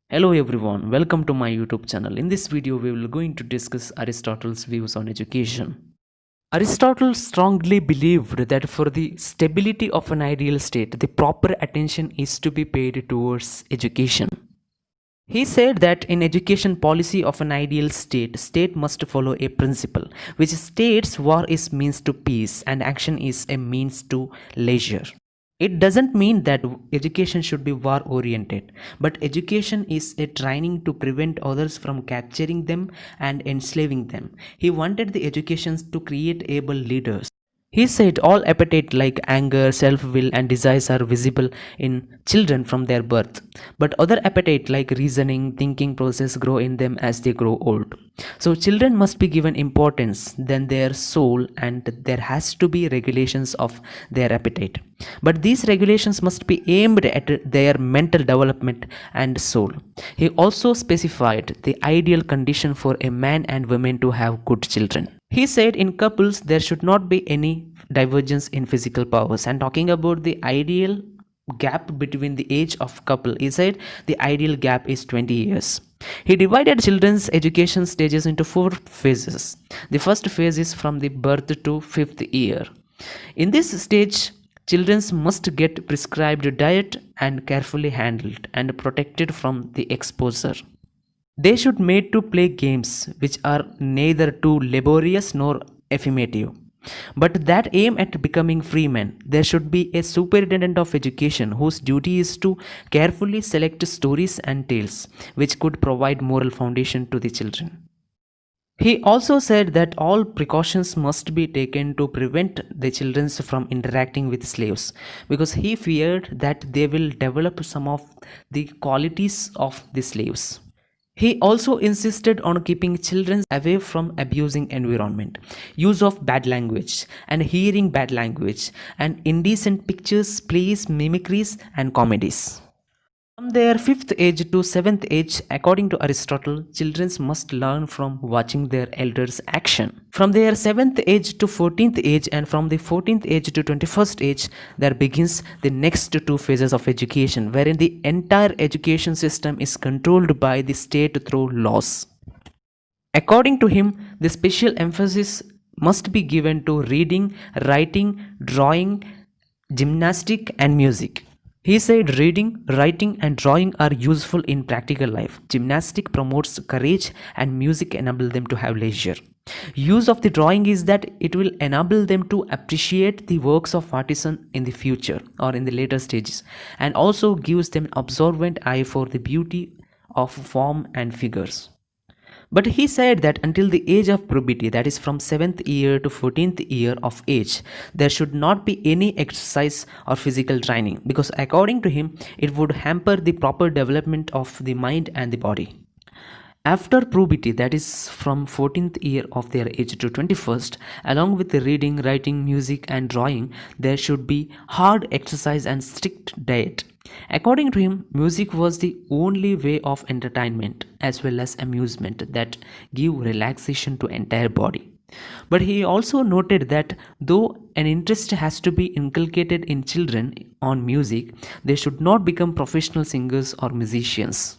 Hello everyone, welcome to my YouTube channel. In this video, we will going to discuss Aristotle's views on education. Aristotle strongly believed that for the stability of an ideal state, the proper attention is to be paid towards education. He said that in education policy of an ideal state must follow a principle which states war is means to peace and action is a means to leisure. It doesn't mean that education should be war oriented, but education is a training to prevent others from capturing them and enslaving them. He wanted the education to create able leaders. He said all appetite like anger, self-will and desires are visible in children from their birth, but other appetite like reasoning, thinking process grow in them as they grow old. So children must be given importance than their soul, and there has to be regulations of their appetite. But these regulations must be aimed at their mental development and soul. He also specified the ideal condition for a man and woman to have good children. He said in couples there should not be any divergence in physical powers. And talking about the ideal gap between the age of couple, he said the ideal gap is 20 years. He divided children's education stages into 4 phases. The first phase is from the birth to 5th year. In this stage, children must get prescribed diet and carefully handled and protected from the exposure. They should made to play games which are neither too laborious nor affirmative, but that aim at becoming free men. There should be a superintendent of education whose duty is to carefully select stories and tales which could provide moral foundation to the children. He also said that all precautions must be taken to prevent the children from interacting with slaves, because he feared that they will develop some of the qualities of the slaves. He also insisted on keeping children away from abusing environment, use of bad language and hearing bad language, and indecent pictures, plays, mimicries and comedies. From their 5th age to 7th age, according to Aristotle, children must learn from watching their elders' action. From their 7th age to 14th age, and from the 14th age to 21st age, there begins the next 2 phases of education, wherein the entire education system is controlled by the state through laws. According to him, the special emphasis must be given to reading, writing, drawing, gymnastic, and music. He said reading, writing, and drawing are useful in practical life. Gymnastic promotes courage, and music enable them to have leisure. Use of the drawing is that it will enable them to appreciate the works of artisan in the future or in the later stages, and also gives them observant eye for the beauty of form and figures. But he said that until the age of puberty, that is from 7th year to 14th year of age, there should not be any exercise or physical training, because according to him, it would hamper the proper development of the mind and the body. After puberty, that is from 14th year of their age to 21st, along with the reading, writing, music and drawing, there should be hard exercise and strict diet. According to him, music was the only way of entertainment as well as amusement that give relaxation to entire body. But he also noted that though an interest has to be inculcated in children on music, they should not become professional singers or musicians.